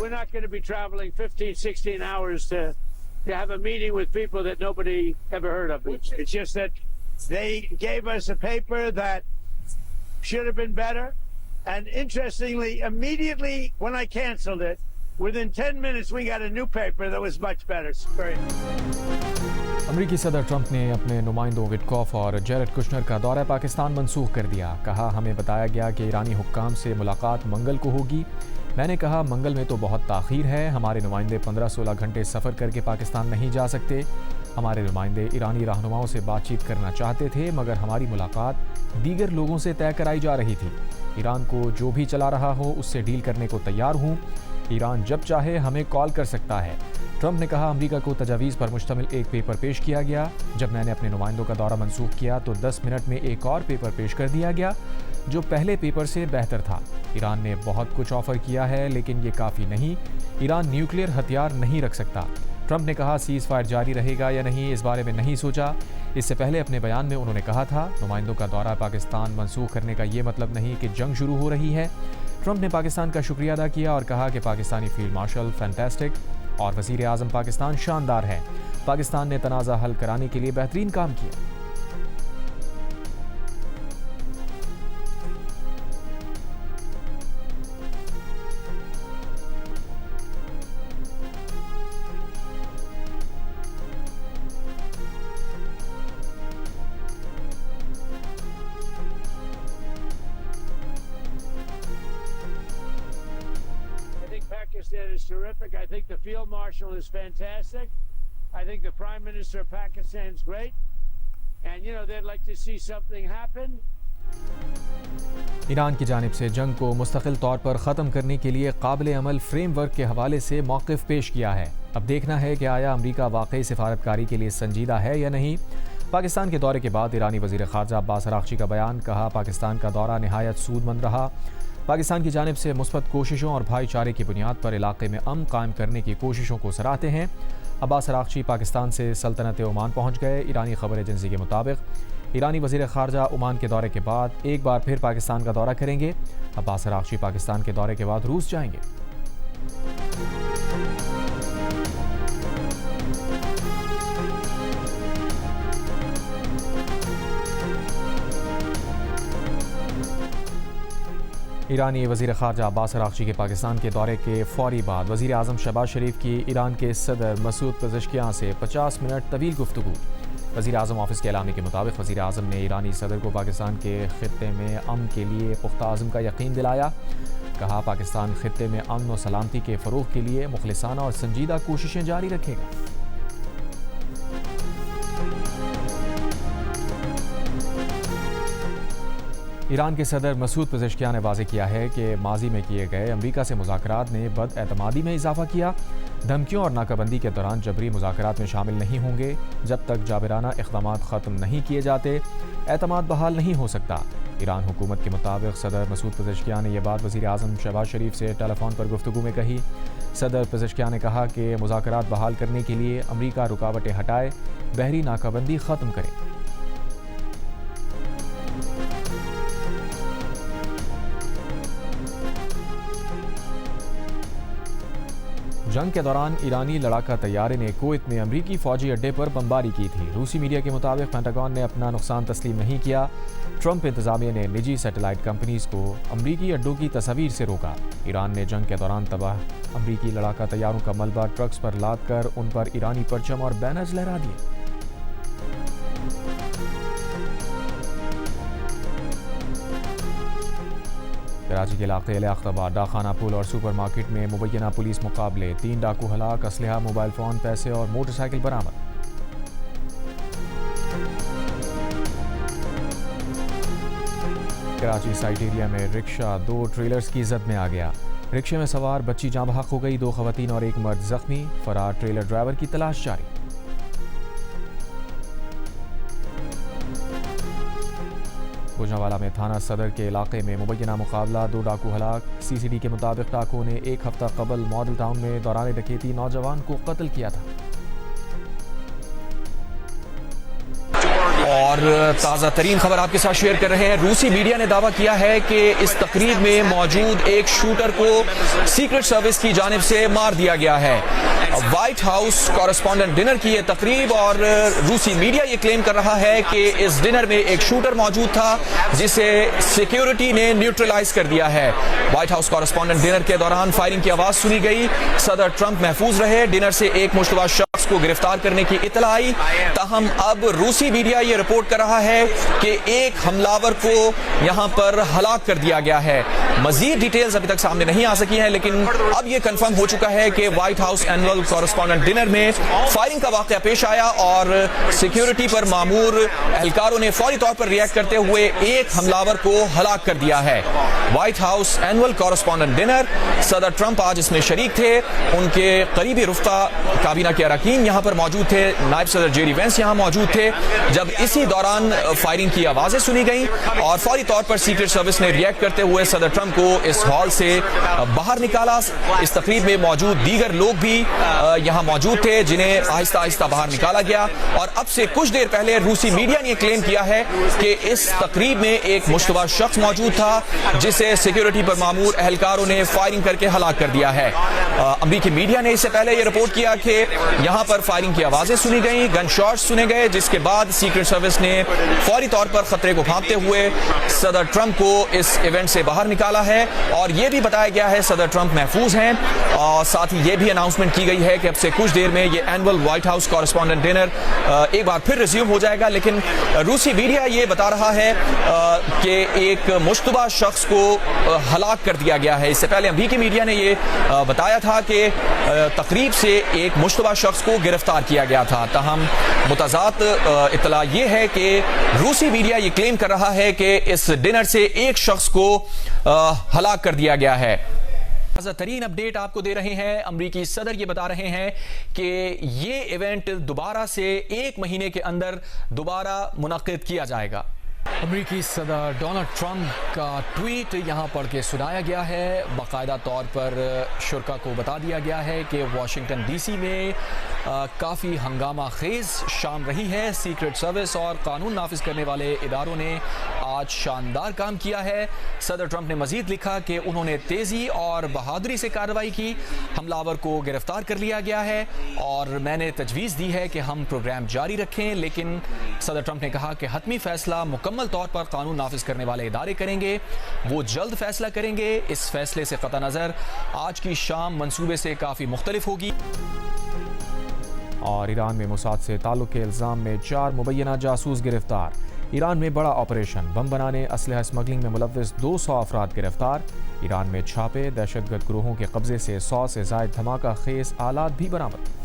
we're not going to be traveling 15, 16 hours to have a meeting with people that nobody ever heard of. It's just that they gave us a paper that should have been better. And interestingly, immediately when I canceled it, within 10 minutes we got a new paper that was much better. It's great. अमरीकी सदर Trump ने अपने नुमाइंदों Witkoff और Jared Kushner का दौरा पाकिस्तान मनसूख कर दिया। कहा, हमें बताया गया कि ईरानी हुक्काम से मुलाकात मंगल को होगी। मैंने कहा, मंगल में तो बहुत ताख़ीर है। हमारे नुमाइंदे 15-16 घंटे सफ़र करके पाकिस्तान नहीं जा सकते। हमारे नुमाइंदे ईरानी रहनुमाओं से बातचीत करना चाहते थे, मगर हमारी मुलाकात दीगर लोगों से तय कराई जा रही थी। ईरान को जो भी चला रहा हो उससे डील करने को तैयार हूँ। ईरान जब चाहे हमें कॉल कर सकता है। ट्रंप ने कहा, अमेरिका को तजावीज़ पर मुश्तमिल एक पेपर पेश किया गया। जब मैंने अपने नुमाइंदों का दौरा मनसूख किया तो 10 मिनट में एक और पेपर पेश कर दिया गया जो पहले पेपर से बेहतर था। ईरान ने बहुत कुछ ऑफ़र किया है, लेकिन ये काफ़ी नहीं। ईरान न्यूक्लियर हथियार नहीं रख सकता। ट्रंप ने कहा, सीज़ फायर जारी रहेगा या नहीं इस बारे में नहीं सोचा। इससे पहले अपने बयान में उन्होंने कहा था, नुमाइंदों का दौरा पाकिस्तान मनसूख करने का ये मतलब नहीं कि जंग शुरू हो रही है। ट्रंप ने पाकिस्तान का शुक्रिया अदा किया और कहा कि पाकिस्तानी फील्ड मार्शल फैंटास्टिक और वज़ीर आज़म पाकिस्तान शानदार है। पाकिस्तान ने तनाज़ा हल कराने के लिए बेहतरीन काम किया। Pakistan is terrific. I think the field marshal is fantastic. I think the prime minister of Pakistan is great. And, you know, they'd like to see something happen. Iran की जानिब से जंग को मुस्तकिल तौर पर ख़त्म करने के लिए काबिल अमल फ्रेमवर्क के हवाले से मौक़िफ़ पेश किया है। अब देखना है कि आया अमरीका वाकई सिफारतकारी के लिए संजीदा है या नहीं। पाकिस्तान के दौरे के बाद ईरानी वज़ीर ख़ारजा अब्बास अराग़ची का बयान। कहा, पाकिस्तान का दौरा निहायत सूदमंद रहा। पाकिस्तान की जानिब से मुस्बत कोशिशों और भाईचारे की बुनियाद पर इलाके में अमन कायम करने की कोशिशों को सराहते हैं। अब्बास अराग़ची पाकिस्तान से सल्तनत ओमान पहुँच गए। ईरानी खबर एजेंसी के मुताबिक ईरानी वज़ीर ख़ारजा ओमान के दौरे के बाद एक बार फिर पाकिस्तान का दौरा करेंगे। अब्बास अराग़ची पाकिस्तान के दौरे के बाद रूस जाएंगे। ईरानी वज़ीर ख़ारजा अब्बास अराग़ची के पाकिस्तान के दौरे के फ़ौरी बाद वज़ीर आज़म शहबाज शरीफ की ईरान के सदर मसूद पेज़ेश्कियान से 50 मिनट तवील गुफ्तगू। वज़ीर आज़म ऑफ़िस के एलामी के मुताबिक वज़ीर आज़म ने ईरानी सदर को पाकिस्तान के ख़ित्ते में अमन के लिए पुख्ता अज़्म का यकीन दिलाया। कहा, पाकिस्तान ख़ित्ते में अमन और सलामती के फ़रोग़ के लिए मुख़लिसाना और संजीदा कोशिशें जारी रखेगा। ईरान के सदर मसूद पेज़ेश्कियान ने वाज़ेह किया है कि माजी में किए गए अमरीका से मुज़ाकरात ने बदएतमादी में इजाफ़ा किया। धमकियों और नाकाबंदी के दौरान जबरी मुज़ाकरात में शामिल नहीं होंगे। जब तक जाबिराना इक़दामात ख़त्म नहीं किए जाते एतमाद बहाल नहीं हो सकता। ईरान हुकूमत के मुताबिक सदर मसूद पेज़ेश्कियान ने यह बात वज़ीर आज़म शहबाज शरीफ से टेलीफोन पर गुफ्तगू में कही। सदर पेज़ेश्कियान ने कहा कि मुज़ाकरात बहाल करने के लिए अमरीका रुकावटें हटाए, बहरी नाकाबंदी ख़त्म करे। जंग के दौरान ईरानी लड़ाका तैयारे ने कुवैत में अमरीकी फ़ौजी अड्डे पर बमबारी की थी। रूसी मीडिया के मुताबिक पेंटागन ने अपना नुकसान तस्लीम नहीं किया। ट्रंप इंतज़ामिया ने निजी सैटेलाइट कंपनीज़ को अमरीकी अड्डों की तस्वीर से रोका। ईरान ने जंग के दौरान तबाह अमरीकी लड़ाका तैयारों का मलबा ट्रक्स पर लाद कर उन पर ईरानी परचम और बैनर्स लहरा दिए। कराची के इलाके अख्ताबाद डाखाना पुल और सुपरमार्केट में मुबैना पुलिस मुकाबले। 3 डाकू हलाक, असलहा, मोबाइल फ़ोन, पैसे और मोटरसाइकिल बरामद। कराची साइट एरिया में रिक्शा 2 ट्रेलर्स की जद में आ गया। रिक्शे में सवार बच्ची जाँ बहक हो गई। 2 ख़वातीन और 1 मर्द जख्मी। फरार ट्रेलर ड्राइवर की तलाश जारी। गुजरांवाला में थाना सदर के इलाके में मुबैना मुकाबला। 2 डाकू हलाक। CCD के मुताबिक डाकुओं ने 1 हफ्ता कबल मॉडल टाउन में दौरान डकैती नौजवान को कत्ल किया था। اور تازہ ترین خبر آپ کے ساتھ شیئر کر رہے ہیں. روسی میڈیا نے دعویٰ کیا ہے کہ اس تقریب میں موجود ایک شوٹر کو سیکرٹ سروس کی جانب سے مار دیا گیا ہے. وائٹ ہاؤس کورسپونڈنٹ ڈنر کی یہ تقریب اور روسی میڈیا یہ کلیم کر رہا ہے کہ اس ڈنر میں ایک شوٹر موجود تھا جسے سیکیورٹی نے نیوٹرلائز کر دیا ہے. وائٹ ہاؤس کورسپونڈنٹ ڈنر کے دوران فائرنگ کی آواز سنی گئی. صدر ٹرمپ محفوظ رہے. ڈنر سے ایک مشتبہ شخص کو گرفتار کرنے کی اطلاع آئی. تاہم اب روسی میڈیا یہ رپورٹ کر رہا ہے کہ ایک حملہ کو یہاں پر ہلاک کر دیا گیا ہے. مزید ڈیٹیلز ابھی تک سامنے نہیں آ سکی ہیں لیکن اب یہ کنفرم ہو چکا ہے کہ White House annual correspondent dinner میں فائرنگ کا واقعہ پیش آیا اور سیکیورٹی پر مامور اہلکاروں نے فوری طور پر ریئیکٹ کرتے ہوئے ایک حملہ کو ہلاک کر دیا ہے. White House annual correspondent dinner, صدر ٹرمپ آج اس میں شریک تھے. ان کے قریبی رفقا کابینہ کے اراکین یہاں پر موجود تھے. نائب صدر جیری وینس یہاں موجود تھے جب اسی دوران فائرنگ کی آوازیں سنی گئیں اور فوری طور پر سیکرٹ سروس نے ریئیکٹ کرتے ہوئے صدر ٹرمپ کو اس ہال سے باہر نکالا. اس تقریب میں موجود دیگر لوگ بھی یہاں موجود تھے جنہیں آہستہ آہستہ باہر نکالا گیا. اور اب سے کچھ دیر پہلے روسی میڈیا نے کلیم کیا ہے کہ اس تقریب میں ایک مشتبہ شخص موجود تھا جسے سیکیورٹی پر مامور اہلکاروں نے فائرنگ کر کے ہلاک کر دیا ہے. امریکی میڈیا نے اس سے پہلے یہ رپورٹ کیا کہ یہاں پر فائرنگ کی آوازیں سنی گئیں, گن شاٹس سنے گئے, جس کے بعد سیکرٹ سروس نے فوری طور پر خطرے کو بھانپتے ہوئے صدر ٹرمپ کو اس ایونٹ سے باہر نکالا ہے. اور یہ بھی بتایا گیا ہے صدر ٹرمپ محفوظ ہیں. اور ساتھ ہی یہ بھی اناؤنسمنٹ کی گئی ہے کہ اب سے کچھ دیر میں یہ annual White House correspondent dinner ایک بار پھر ریزیوم ہو جائے گا. لیکن روسی میڈیا یہ بتا رہا ہے کہ ایک مشتبہ شخص کو ہلاک کر دیا گیا ہے. اس سے پہلے امریکی میڈیا نے یہ بتایا تھا کہ تقریب سے ایک مشتبہ شخص کو گرفتار کیا گیا تھا. تاہم متضاد اطلاع یہ ہے کہ روسی میڈیا یہ کلیم کر رہا ہے کہ اس ڈنر سے ایک شخص کو ہلاک کر دیا گیا ہے. تازہ ترین اپڈیٹ آپ کو دے رہے ہیں. امریکی صدر یہ بتا رہے ہیں کہ یہ ایونٹ دوبارہ سے ایک مہینے کے اندر دوبارہ منعقد کیا جائے گا. امریکی صدر ڈونلڈ ٹرمپ کا ٹویٹ یہاں پڑھ کے سنایا گیا ہے. باقاعدہ طور پر شرکا کو بتا دیا گیا ہے کہ واشنگٹن ڈی سی میں کافی ہنگامہ خیز شام رہی ہے. سیکرٹ سروس اور قانون نافذ کرنے والے اداروں نے آج شاندار کام کیا ہے. صدر ٹرمپ نے مزید لکھا کہ انہوں نے تیزی اور بہادری سے کارروائی کی. حملہ آور کو گرفتار کر لیا گیا ہے اور میں نے تجویز دی ہے کہ ہم پروگرام جاری رکھیں. لیکن صدر ٹرمپ نے کہا کہ حتمی فیصلہ مکمل طور پر قانون نافذ کرنے والے ادارے کریں گے. وہ جلد فیصلہ کریں گے. اس فیصلے سے قطع نظر آج کی شام منصوبے سے کافی مختلف ہوگی. اور ایران میں موساد سے تعلق کے الزام میں 4 مبینہ جاسوس گرفتار. ایران میں بڑا آپریشن, بم بنانے, اسلحہ اسمگلنگ میں ملوث 200 افراد گرفتار. ایران میں چھاپے, دہشت گرد گروہوں کے قبضے سے 100 سے زائد دھماکہ خیز آلات بھی برآمد.